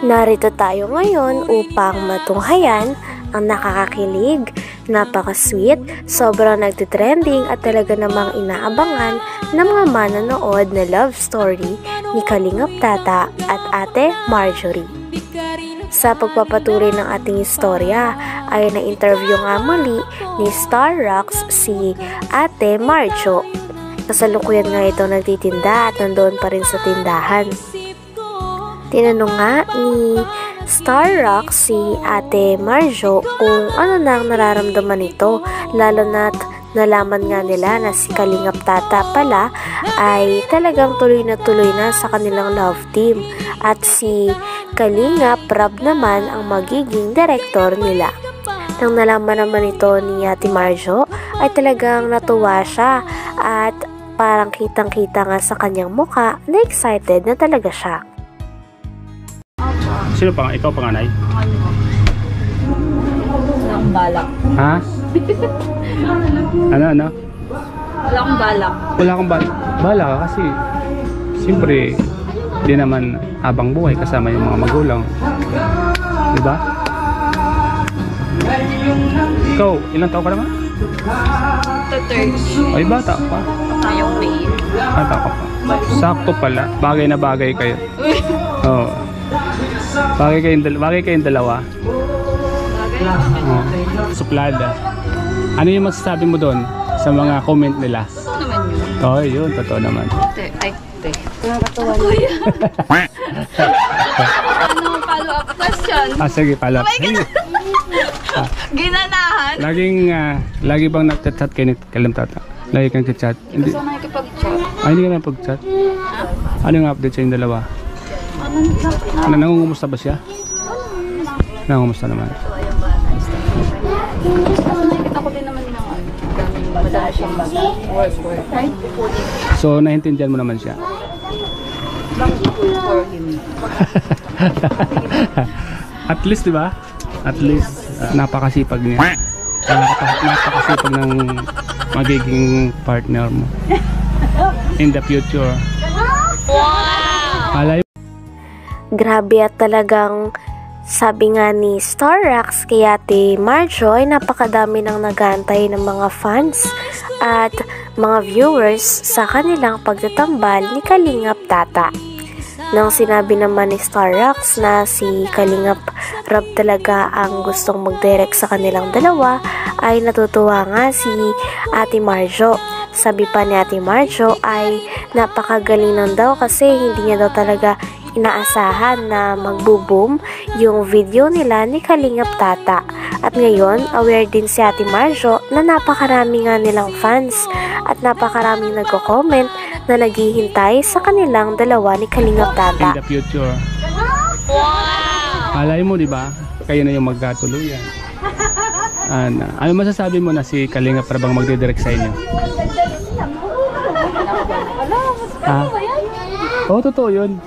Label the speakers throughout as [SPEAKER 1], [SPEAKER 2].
[SPEAKER 1] Narito tayo ngayon upang matunghayan ang nakakakilig, napaka-sweet, sobrang nagtitrending at talaga namang inaabangan ng mga manonood na love story ni Kalingap Tata at Ate Marjorie. Sa pagpapatuloy ng ating istorya ay na-interview nga muli ni Star Rocks si Ate Marjo. Kasalukuyan nga ito nagtitinda at nandoon pa rin sa tindahan. Tinanong nga ni Star Rocks si Ate Marjo kung ano na ang nararamdaman nito, lalo na't nalaman nga nila na si Kalingap Tata pala ay talagang tuloy na sa kanilang love team at si Kalingap Rab naman ang magiging direktor nila. Nang nalaman naman ito ni Ate Marjo ay talagang natuwa siya at parang kitang-kita nga sa kanyang mukha na excited na talaga siya.
[SPEAKER 2] Sino pa? Ikaw panganay?
[SPEAKER 3] Wala akong balak.
[SPEAKER 2] Ha? Ano?
[SPEAKER 3] Wala akong balak.
[SPEAKER 2] Wala akong balak kasi siyempre di naman habang buhay kasama yung mga magulang. Diba? Ikaw, ilang taon ka naman? Ay, bata pa.
[SPEAKER 3] Tayong May.
[SPEAKER 2] Bata ka pa. Sakto pala. Bagay na bagay kayo. Oo. Bagay kayong dalawa. Suplada. Ano yung masasabi mo doon sa mga comment nila?
[SPEAKER 3] Totoo naman yun.
[SPEAKER 2] Oo, yun. Totoo naman.
[SPEAKER 3] Ay,
[SPEAKER 1] Nakakatuwa niya.
[SPEAKER 3] ano, follow-up question?
[SPEAKER 2] Sige, follow-up.
[SPEAKER 3] Ginanahan?
[SPEAKER 2] Lagi bang nagchat-chat kayo ni Kalingap Tata? Lagi kang chat?
[SPEAKER 3] Hindi ko nakikipag-chat.
[SPEAKER 2] Ay, hindi ka nakipag-chat? Ano yung update sa yung dalawa? Nangungumusta ba siya? Nangungumusta naman.
[SPEAKER 3] Nakikita ko din naman ng madami siyang work.
[SPEAKER 2] So, naintindihan mo naman siya?
[SPEAKER 3] For him.
[SPEAKER 2] At least, di ba? At least, napakasipag niya. Napakasipag ng magiging partner mo. In the future. Wow!
[SPEAKER 1] Grabe at talagang sabi nga ni Star Rocks kay Ate Marjo ay napakadami nang nag-aantay ng mga fans at mga viewers sa kanilang pagtatambal ni Kalingap Tata. Nang sinabi naman ni Star Rocks na si Kalingap Rab talaga ang gustong mag-direct sa kanilang dalawa ay natutuwa nga si Ate Marjo. Sabi pa ni Ate Marjo ay napakagaling lang daw kasi hindi niya daw talaga inaasahan na magbo-boom yung video nila ni Kalingap Tata. At ngayon, aware din si Ate Marjo na napakarami nga nilang fans at napakaraming nagko-comment na naghihintay sa kanilang dalawa ni Kalingap Tata.
[SPEAKER 2] In the future. Wow! Alay mo, di ba? Kayo na yung magkatuluyan. Ano masasabi mo na si Kalingap para bang magdidirect sa inyo? Oo, totoo yun.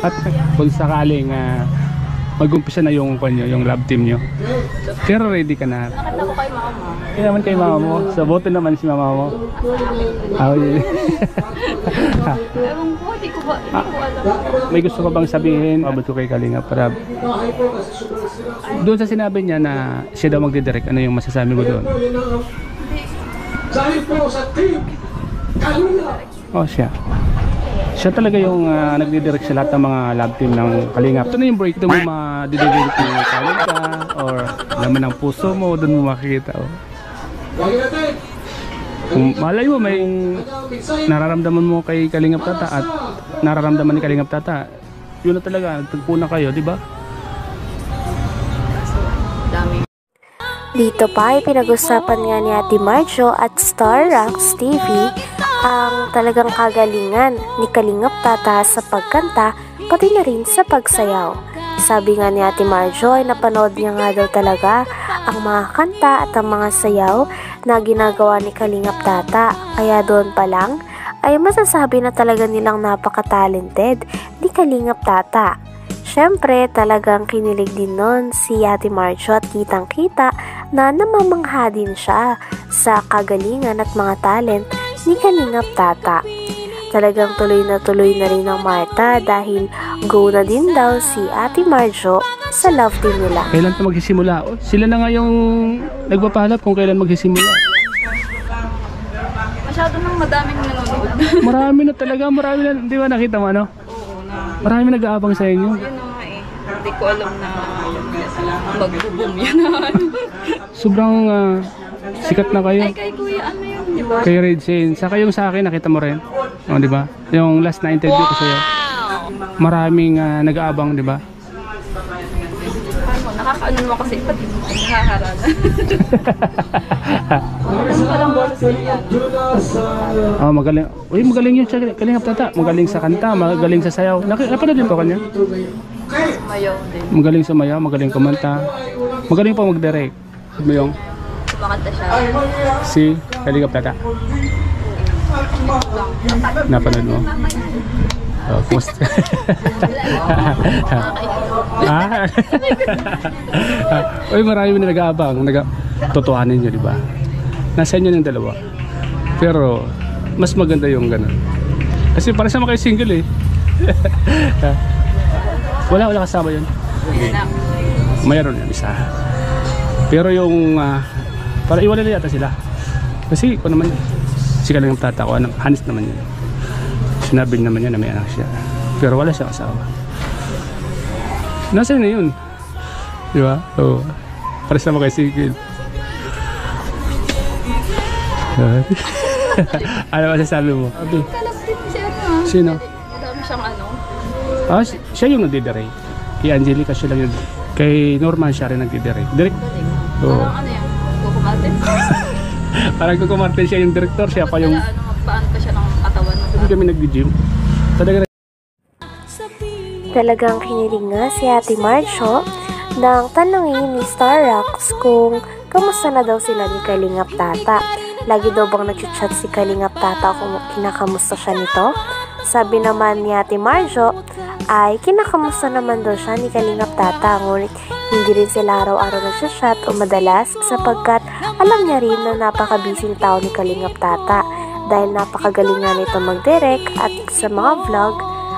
[SPEAKER 2] At kung sakaling mag-umpisa na yung love team nyo, pero ready ka na.
[SPEAKER 3] Nakita ko kay mama.
[SPEAKER 2] Hindi naman kay mama mo. Sa boto naman si mama mo.
[SPEAKER 3] Ewan ko, hindi ko alam.
[SPEAKER 2] May gusto ko bang sabihin? Abot ko kay Kalingap para doon sa sinabi niya na siya daw magdidirect, ano yung masasabi mo doon? Oh, siya talaga yung nagdidirect sa lahat ng mga love team ng Kalingap. Ito na yung break, doon mo madidirect yung talent ka or laman ng puso mo, doon mo makikita. Kung malay mo may nararamdaman mo kay Kalingap Tata at nararamdaman ni Kalingap Tata, yun na talaga, nagtagpo na kayo, di ba?
[SPEAKER 1] Dito pa ay pinag-usapan nga ni Ate Marjo at Star Rocks TV ang talagang kagalingan ni Kalingap Tata sa pagkanta pati na rin sa pagsayaw. Sabi nga ni Ate Marjo ay napanood niya nga daw talaga ang mga kanta at ang mga sayaw na ginagawa ni Kalingap Tata, kaya doon pa lang ay masasabi na talaga nilang napaka-talented ni Kalingap Tata. Syempre, talagang kinilig din nun si Ate Marjo at kitang-kita na namamangha din siya sa kagalingan at mga talent ni Kalingap Tata. Talagang tuloy na rin ang Marta dahil go na din daw si Ate Marjo sa love team nila.
[SPEAKER 2] Kailan ito magsisimula? Oh, sila na nga yung nagpapahalap kung kailan magsisimula.
[SPEAKER 3] Masyado nang madaming nanonood.
[SPEAKER 2] Marami na talaga, marami na. Di ba nakita mo ano?
[SPEAKER 3] Oo na.
[SPEAKER 2] Marami nag-aabang sa inyo.
[SPEAKER 3] Yun na nga eh. Hindi ko alam na mag-boom yan.
[SPEAKER 2] Sobrang sikat na kayo.
[SPEAKER 3] Ay, kay Kuya, ano yun, di ba?
[SPEAKER 2] Kay Red Shane. Saka yung sa akin, nakita mo rin. O, di ba? Yung last na interview ko sa'yo. Maraming nag-aabang, di ba?
[SPEAKER 3] Ano, nakakaano naman kasi, pati nakaharana. Parang boss yan.
[SPEAKER 2] Oh, magaling. Uy, magaling yun siya. Kalingap Tata. Magaling sa kanta, magaling sa sayaw. Napanood din po kanya?
[SPEAKER 3] Mayaw din.
[SPEAKER 2] Magaling sa mayaw, magaling kumanta. Magaling pa mag-direct. Mayong
[SPEAKER 3] Kumakanta siya.
[SPEAKER 2] si Kalingap Tata. Napanood mo? Oh, kumusta? Uy, marami na nag-aabang. Totohanin nyo, di ba? Nasa inyo ng dalawa. Pero, mas maganda yung gano'n. Kasi para sama kayo single eh. Wala kasama yun. Mayroon yan, isa. Pero yung, para iwala na yata sila. Kasi, kung naman, si Kalingap Tata ko, hanis naman yun. Sinabi naman niya na may anak siya. Pero wala siyang asawa. Nasaan na yun? Di ba? Oo. Para sama kayo single. Ano masasabi mo? Abi.
[SPEAKER 3] Kalapit si ano.
[SPEAKER 2] Sino?
[SPEAKER 3] Madami siyang ano.
[SPEAKER 2] Siya yung nagdidirect. Kay Angelica siya lang yun. Kay Norman siya rin nagdidirect. Direct? Oo.
[SPEAKER 3] Parang ano yan, Coco Martin.
[SPEAKER 2] Parang Coco Martin siya yung director. Siya pa yung...
[SPEAKER 3] Ano, magpaan pa siya ng katawan.
[SPEAKER 2] Hindi kami nag-gym.
[SPEAKER 1] Talagang kinilig nga si Ate Marjo nang tanungin ni Starrocks kung kamusta na daw sila ni Kalingap Tata. Lagi daw bang nag-chat si Kalingap Tata kung kinakamusta siya nito? Sabi naman ni Ate Marjo ay kinakamusta naman daw siya ni Kalingap Tata, ngunit hindi rin sila araw-araw nag-chat o madalas sapagkat alam niya rin na napaka-busy tao ni Kalingap Tata dahil napakagaling nga nito mag-direct at sa mga vlog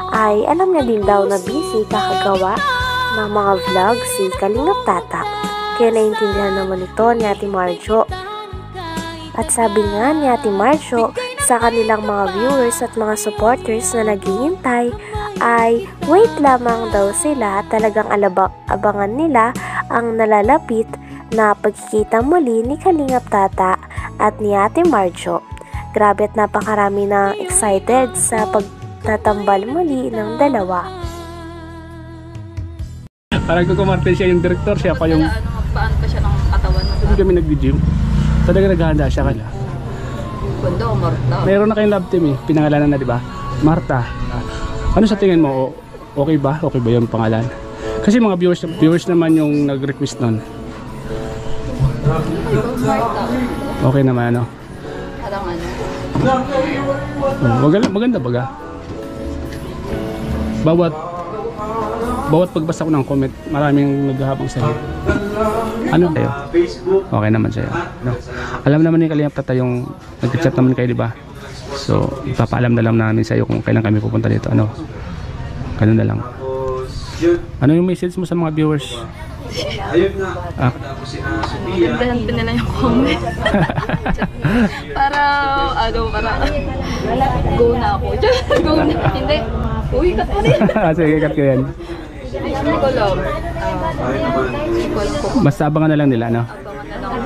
[SPEAKER 1] ay alam niya din daw na busy kakagawa ng mga vlog si Kalingap Tata. Kaya naiintindihan naman ito ni Ate Marjo. At sabi nga ni Ate Marjo sa kanilang mga viewers at mga supporters na naghihintay ay wait lamang daw sila, talagang abangan nila ang nalalapit na pagkikita muli ni Kalingap Tata at ni Ate Marjo. Grabe at napakarami na excited sa pagtatambal muli ng dalawa.
[SPEAKER 2] Parang Coco Martin siya yung director. Siya pa yung...
[SPEAKER 3] Ano, magpaan pa siya ng katawan.
[SPEAKER 2] Hindi kami nag-gym. Talaga naghahanda siya kala.
[SPEAKER 3] Ganda o Marta.
[SPEAKER 2] Mayroon na kayong love team eh. Pinangalanan na, di ba? Marta. Ano sa tingin mo? Okay ba? Okay ba yung pangalan? Kasi mga viewers naman yung nag-request nun.
[SPEAKER 3] Marta.
[SPEAKER 2] Okay naman ano?
[SPEAKER 3] Parang ano.
[SPEAKER 2] Maganda baga. Bawat pagbasa ko ng comment, maraming naghahabang sa'yo. Ano kayo? Okay naman sa'yo. No? Alam naman ni Kalingap Tata yung nag-chat naman kayo, di ba? So, ipapaalam na lang namin sa'yo kung kailan kami pupunta dito. Ano? Ganun na lang. Ano yung message mo sa mga viewers?
[SPEAKER 3] Magandaan pa nila yung comment. para go na ako. Go na. Hindi. Uy, cut mo rin.
[SPEAKER 2] Sige, cut ko yan.
[SPEAKER 3] Hindi ko alam.
[SPEAKER 2] Basta abangan na lang nila, no?
[SPEAKER 3] Abangan na lang.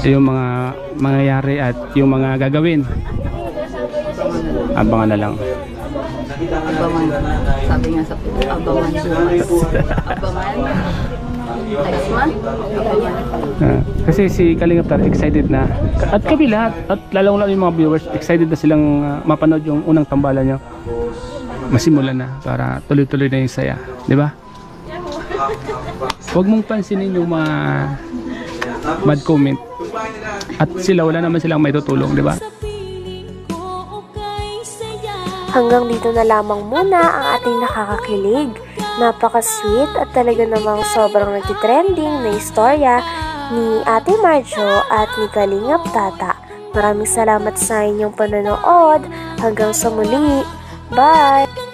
[SPEAKER 2] Yung mga mangyayari at yung mga gagawin. Abangan na lang.
[SPEAKER 3] Abangan. Sabi nga sa abangan. Abangan. Next month. Abangan.
[SPEAKER 2] Kasi si Kalingap Tata excited na. At kami lahat, at lalong-lalo yung mga viewers, excited na silang mapanood yung unang tambalan nyo. Masimulan na para tuloy-tuloy na yung saya, di ba? Huwag mong pansinin yung mga bad comment at sila, wala naman silang may tutulong, di ba?
[SPEAKER 1] Hanggang dito na lamang muna ang ating nakakakilig, napaka-sweet at talaga namang sobrang nagtitrending na istorya ni Ate Marjo at ni Kalingap Tata. Maraming salamat sa inyong panonood. Hanggang sa muli. Bye!